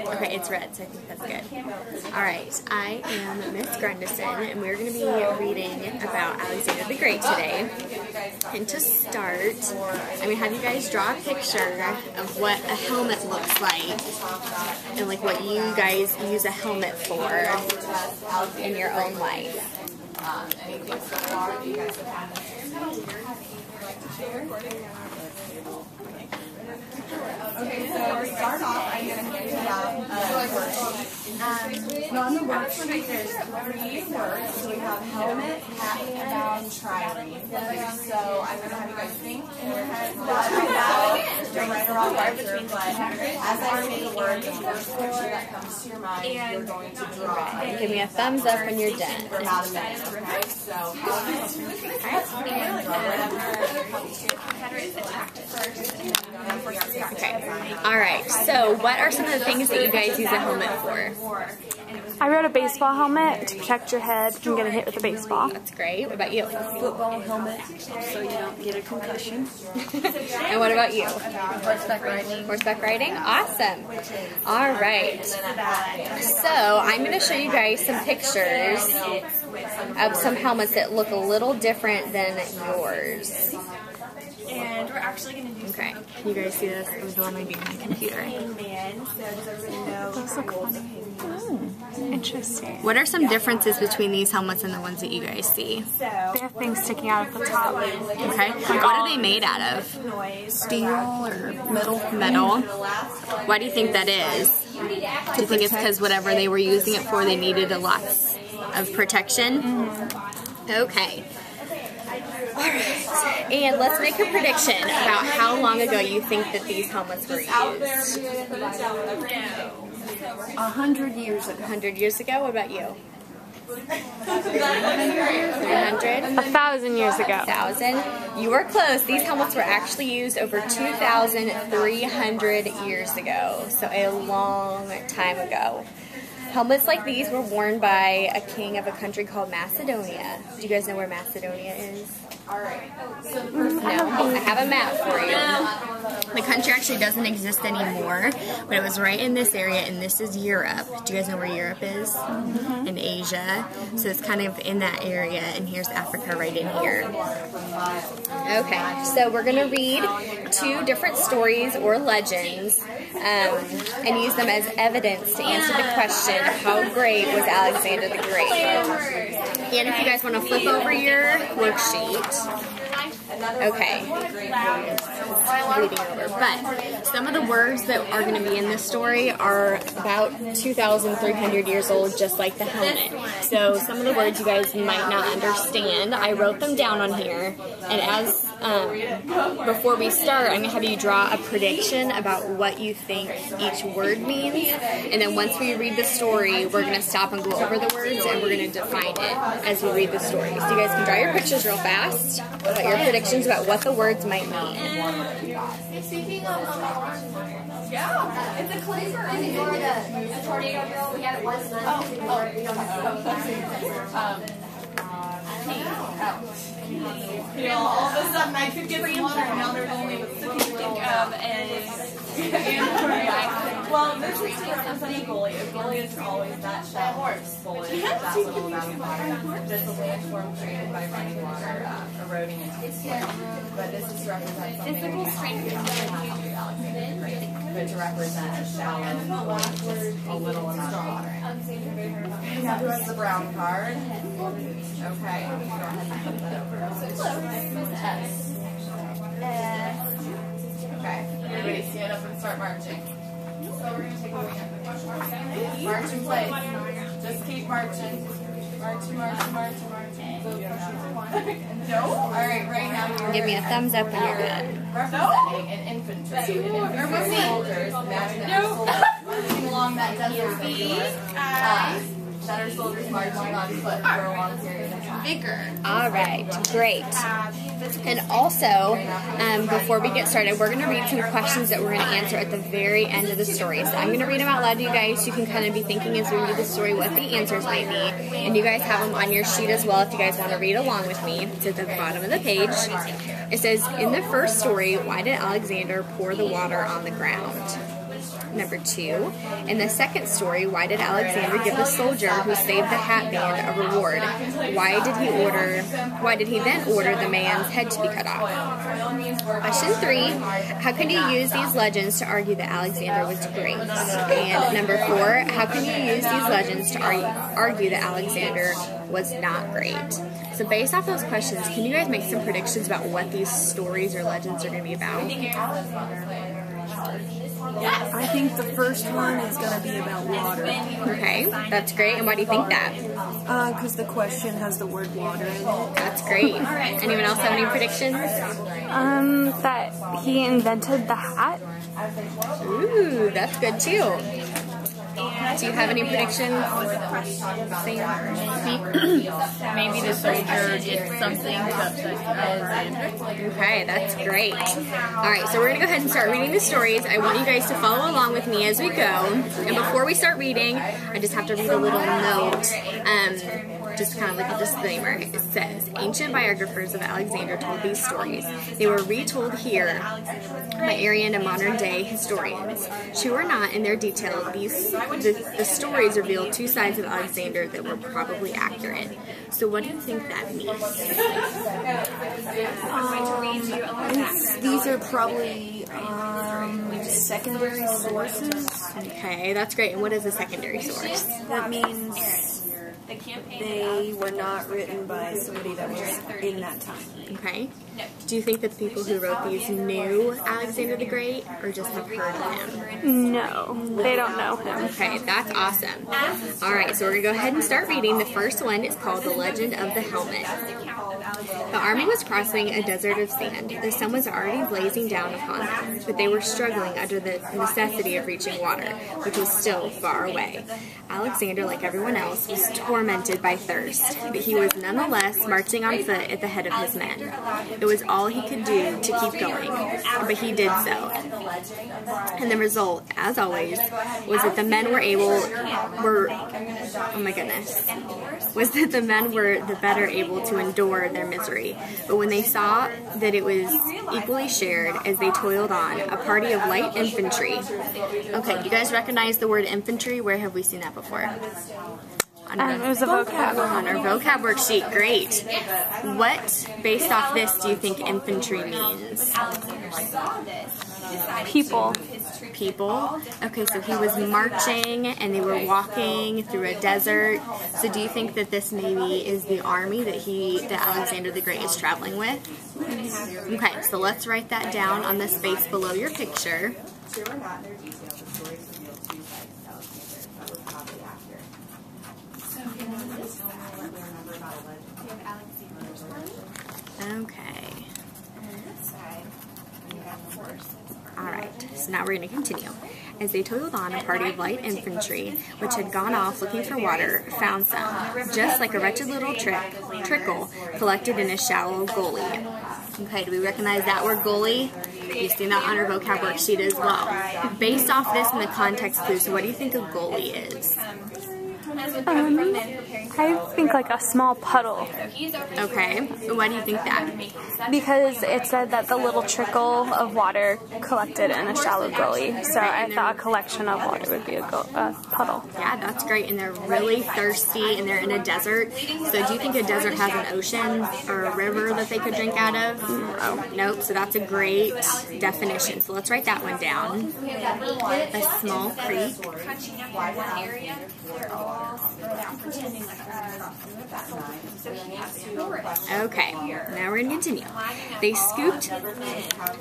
Okay, it's red, so I think that's good. Alright, I am Miss Grundison, and we're going to be reading about Alexander the Great today. And to start, I'm going to have you guys draw a picture of what a helmet looks like, and like what you guys use a helmet for in your own life. Okay, so to start off, I'm going to hand you out a worksheet. On the worksheet, there's 3 words. So we have helmet, hat, gown, trireme. So I'm going to have you guys think in your head right now. Don't write a wrong answer, but as I say the word, the first picture that comes to your mind, you're going to draw. Give me a thumbs up when you're done. For about a minute, okay? So helmet, and draw whatever comes to your mind. Okay. Alright, so what are some of the things that you guys use a helmet for? I wrote a baseball helmet to protect your head from getting hit with a baseball. That's great. What about you? Football helmet so you don't get a concussion. And what about you? Horseback riding. Horseback riding? Awesome. Alright. So I'm going to show you guys some pictures of some helmets that look a little different than yours. And we're actually going to do Okay, can you guys see this? It was the one I do on my computer. Those look funny. Interesting. What are some differences between these helmets and the ones that you guys see? They have things sticking out at the top. Okay, what are they made out of? Steel or metal. Metal. Why do you think that is? Do you think it's because whatever they were using it for, they needed a lot of protection? Okay. Alright, and let's make a prediction about how long ago you think that these helmets were used. 100 years ago. 100 years ago? What about you? 300? 1,000 years ago. 1,000? You were close. These helmets were actually used over 2,300 years ago, so a long time ago. Helmets like these were worn by a king of a country called Macedonia. Do you guys know where Macedonia is? No, I have a map for you. The country actually doesn't exist anymore, but it was right in this area, and this is Europe. Do you guys know where Europe is? In Asia. So it's kind of in that area, and here's Africa right in here. Okay, so we're going to read 2 different stories or legends and use them as evidence to answer the question, how great was Alexander the Great? And if you guys want to flip over your worksheet, okay, reading over. But some of the words that are going to be in this story are about 2,300 years old, just like the helmet. So some of the words you guys might not understand, I wrote them down on here. And as before we start, I'm going to have you draw a prediction about what you think each word means. And then once we read the story, we're going to stop and go over the words, and we're going to define it as we read the story. So you guys can draw your pictures real fast about your predictions about what the words might mean. Speaking of yeah, it's a cleaver. In Florida, a tornado bill. We had it once. You know, all of a sudden I could get some water, and now there's only the think of well, this is to represent a goalie. A goalie is always that shell bullet. That's little amount of water. That's a landform created by running water eroding into the soil. But this is to represent physical strength. But to represent a shallow, a little amount of water. Now who has the brown card? Okay, go ahead and flip that over. Okay, everybody stand up and start marching. So we're going to take a look at the march in place. Just keep marching. Marching. No? Alright, right now you're Give me a thumbs up when you're done. representing an infantry. Infantry soldiers. Imagine that marching along that desert that are soldiers marching on foot for a long period of time. Alright, great. And also, before we get started, we're going to read some questions that we're going to answer at the very end of the story. So I'm going to read them out loud to you guys. So you can kind of be thinking as we read the story what the answers might be. And you guys have them on your sheet as well if you guys want to read along with me. It's at the bottom of the page. It says, in the first story, why did Alexander pour the water on the ground? Number 2, in the second story, why did Alexander give the soldier who saved the hat man a reward? Why did he then order the man's head to be cut off? Question 3, how can you use these legends to argue that Alexander was great? And number 4, how can you use these legends to argue that Alexander was not great? So based off those questions, can you guys make some predictions about what these stories or legends are going to be about? I think the first one is going to be about water. Okay, that's great. And why do you think that? Because the question has the word water in it. That's great. Anyone else have any predictions? That he invented the hat. Ooh, that's good too. Do you have any predictions? Maybe the soldier did something to upset Alexander. Okay, that's great. Alright, so we're going to go ahead and start reading the stories. I want you guys to follow along with me as we go. And before we start reading, I just have to read a little note. Just kind of like a disclaimer. It says, ancient biographers of Alexander told these stories. They were retold here by Arian and modern day historians. True or not in their detail, the stories reveal two sides of Alexander that were probably accurate. So what do you think that means? These are probably secondary sources. Okay, that's great. And what is a secondary source? That means they were not written by somebody that was in that time. Okay. Do you think that the people who wrote these knew Alexander the Great or just have heard of him? No, they don't know him. Okay, that's awesome. Alright, so we're going to go ahead and start reading. The first one is called The Legend of the Helmet. The army was crossing a desert of sand. The sun was already blazing down upon them, but they were struggling under the necessity of reaching water, which was still far away. Alexander, like everyone else, was tormented by thirst, but he was nonetheless marching on foot at the head of his men. It was all he could do to keep going, but he did so. And the result, as always, was that the men were the better able to endure their misery. But when they saw that it was equally shared as they toiled on, a party of light infantry. Okay, do you guys recognize the word infantry? Where have we seen that before? It was a vocab. On our vocab worksheet. Great. What, based off this, do you think infantry means? People. People. Okay, so he was marching and they were walking through a desert. So do you think that this maybe is the army that Alexander the Great is traveling with? Okay, so let's write that down on the space below your picture. Okay. Alright, so now we're going to continue. As they toiled on, a party of light infantry, which had gone off looking for water, found some, just like a wretched little trickle collected in a shallow gully. Okay, do we recognize that word gully? You've seen that on our vocab worksheet as well. Based off this and the context clues, what do you think a gully is? I think like a small puddle. Okay, why do you think that? Because it said that the little trickle of water collected in a shallow gully. So I thought a collection of water would be a puddle. Yeah, that's great. And they're really thirsty and they're in a desert. So do you think a desert has an ocean or a river that they could drink out of? No. Nope. So that's a great definition. So let's write that one down. A small creek. Okay, now we're going to continue. They scooped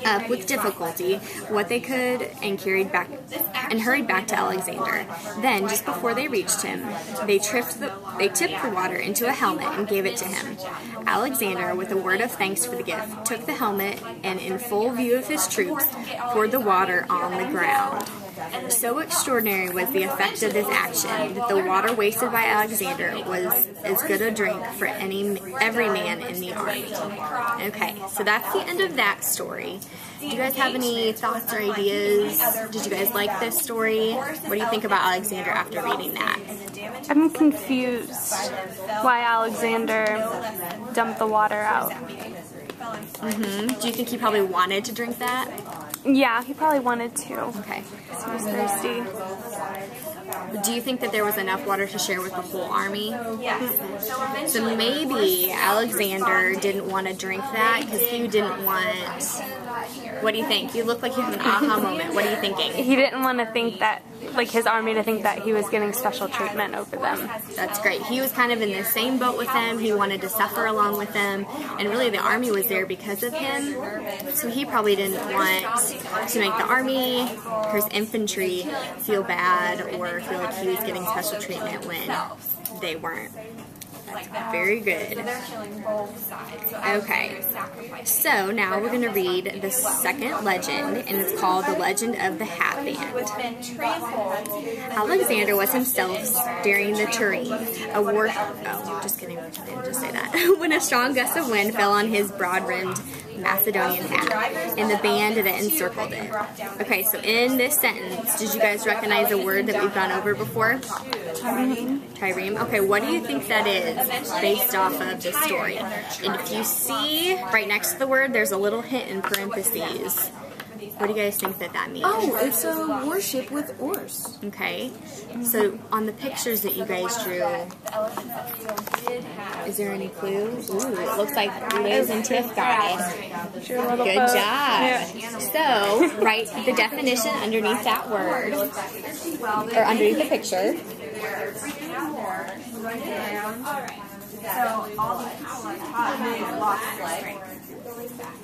up with difficulty what they could and hurried back to Alexander. Then, just before they reached him, they tipped the water into a helmet and gave it to him. Alexander, with a word of thanks for the gift, took the helmet and, in full view of his troops, poured the water on the ground. So extraordinary was the effect of this action that the water wasted by Alexander was as good a drink for every man in the army. Okay, so that's the end of that story. Do you guys have any thoughts or ideas? Did you guys like this story? What do you think about Alexander after reading that? I'm confused why Alexander dumped the water out. Do you think he probably wanted to drink that? Yeah, he probably wanted to. Okay. He was thirsty. Do you think that there was enough water to share with the whole army? Yes. So maybe Alexander didn't want to drink that because he didn't want... What do you think? You look like you have an aha moment. What are you thinking? He didn't want to think that, like his army to think that he was getting special treatment over them. That's great. He was kind of in the same boat with them. He wanted to suffer along with them. And really the army was there because of him. So he probably didn't want to make the army or his infantry feel bad or feel like he was getting special treatment when they weren't. That's very good. Okay, so now we're going to read the second legend, and it's called The Legend of the Hat Band. Alexander was himself during the Turin, a war... Oh, just kidding. I didn't just say that. When a strong gust of wind fell on his broad-rimmed Macedonian hat and the band that encircled it. Okay, so in this sentence, did you guys recognize a word that we've gone over before? Trireme. Okay, what do you think that is based off of this story? And if you see right next to the word, there's a little hint in parentheses. What do you guys think that that means? Oh, it's a warship with oars. Okay, so on the pictures that you guys drew, is there any clue? Ooh, it looks like Liz and Tiff got it. Good job. Yeah. So, write the definition underneath that word, or underneath the picture. So all the power lost strength.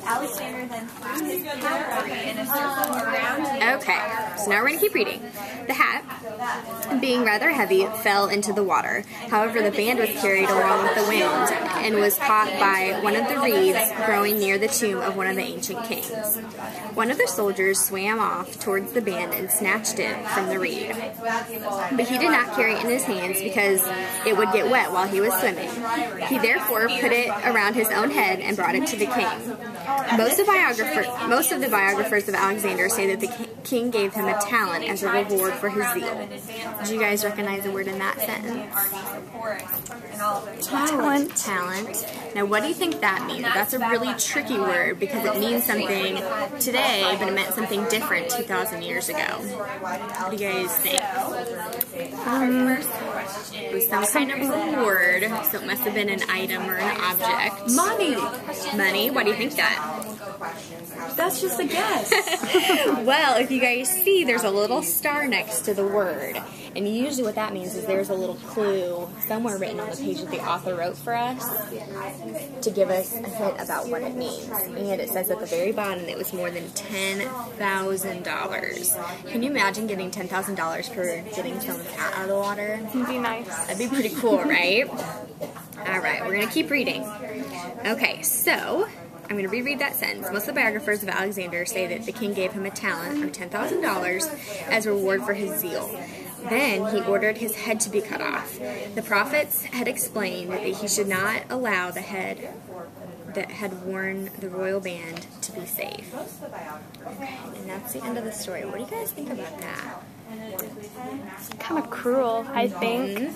Alexander then threw his cavalry in a circle around him. Okay, so now we're going to keep reading. The hat, being rather heavy, fell into the water. However, the band was carried along with the wind and was caught by one of the reeds growing near the tomb of one of the ancient kings. One of the soldiers swam off towards the band and snatched it from the reed. But he did not carry it in his hands because it would get wet while he was swimming. He therefore put it around his own head and brought it to the king. Most of the biographers of Alexander say that the king gave him a talent as a reward for his zeal. Did you guys recognize a word in that sentence? Talent. Talent. Now, what do you think that means? That's a really tricky word because it means something today, but it meant something different 2,000 years ago. What do you guys think? It was some kind of reward, so it must have been an item or an object. Money. Money? Why do you think that? That's just a guess. Well, if you guys see, there's a little star next to the word. And usually what that means is there's a little clue somewhere written on the page that the author wrote for us to give us a hint about what it means. And it says at the very bottom it was more than $10,000. Can you imagine getting $10,000 for getting someone's hat out of the water? It'd be nice. That'd be pretty cool, right? Alright, we're going to keep reading. Okay, so I'm going to reread that sentence. Most of the biographers of Alexander say that the king gave him a talent, or $10,000, as a reward for his zeal. Then he ordered his head to be cut off. The prophets had explained that he should not allow the head that had worn the royal band to be safe. Okay, and that's the end of the story. What do you guys think about that? Kind of cruel, I think.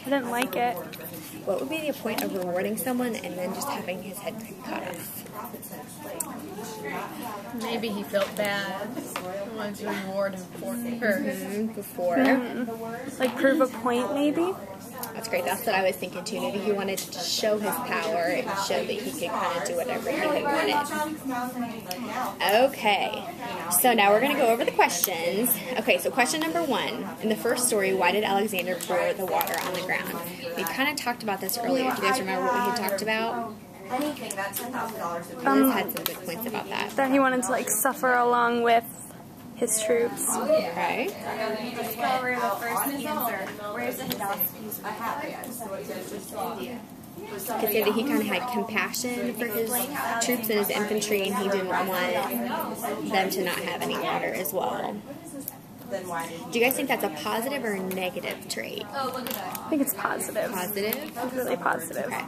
I didn't like it. What would be the point of rewarding someone and then just having his head cut off? Maybe he felt bad. He wanted to reward him for her. Before. Like prove a point, maybe? That's great. That's what I was thinking too. Maybe he wanted to show his power and show that he could kind of do whatever he had wanted. Okay. So now we're going to go over the questions. Okay, so question number 1. In the first story, why did Alexander pour the water on the ground? We kind of talked about this earlier. Do you guys remember what we had talked about? Anything that's $10,000. Liz had some good points about that. That he wanted to like suffer along with his troops. Okay. Let's go over the first answer. Where's the Could say that he kind of had compassion for his troops and his infantry, and he didn't want them to not have any water as well. then why did Do you guys think that's a positive or a negative trait? I think it's positive. Positive? It's really positive. Okay.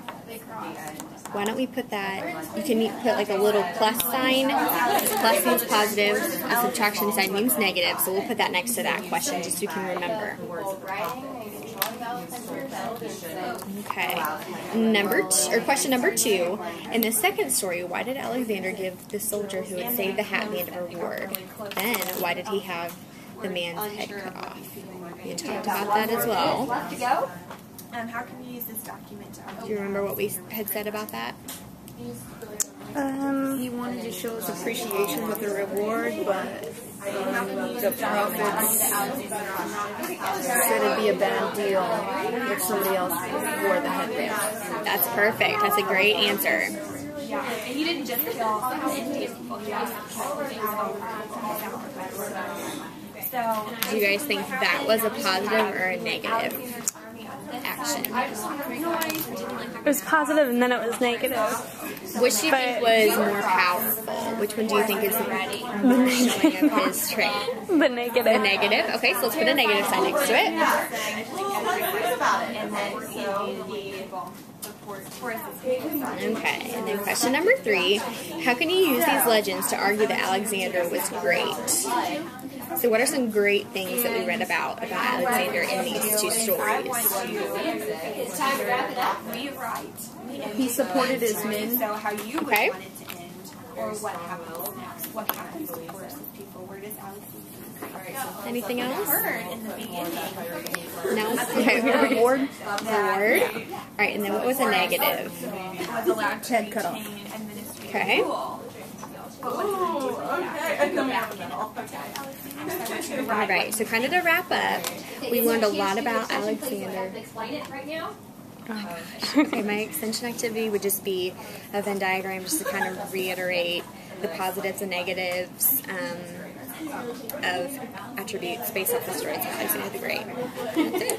Why don't we put that, you can put like a little plus sign. Plus means positive, a subtraction sign means negative, so we'll put that next to that question just so you can remember. Okay. Question number 2. In the second story, why did Alexander give the soldier who had saved the hat man a reward? Then, why did he have the man's head cut off? We talked about that as well. how can you use this document to Do you remember what we had said about that? He wanted to show his appreciation with a reward, but the prophets said it'd be a bad deal if somebody else wore the headband. That's perfect. That's a great answer. Yeah, and he didn't just kill the Indian people, he also killed things So, Do you guys think that was a positive or a negative action? It was positive and then it was negative. Which do you think was more powerful? Which one do you think is the showing of his trait? The negative. The negative? Okay, so let's put a negative sign next to it. Okay, and then question number 3. How can you use these legends to argue that Alexander was great? So what are some great things that we read about Alexander in these 2 stories? it's time to wrap it up. Rewrite. He supported his men. So how you would Okay. want it to end, or what happens next? What happens to the rest of people? Where does Alexander Anything else? heard in the beginning? No? Okay, reward. Reward. Alright, and then what was a negative? Was allowed to Head cut off. retain administrative Okay. rule. Alright, so kind of to wrap up, we learned a lot about Alexander. Explain it right now. Okay, my extension activity would just be a Venn diagram just to kind of reiterate the positives and negatives of attributes based off the stories of Alexander the Great. That's it.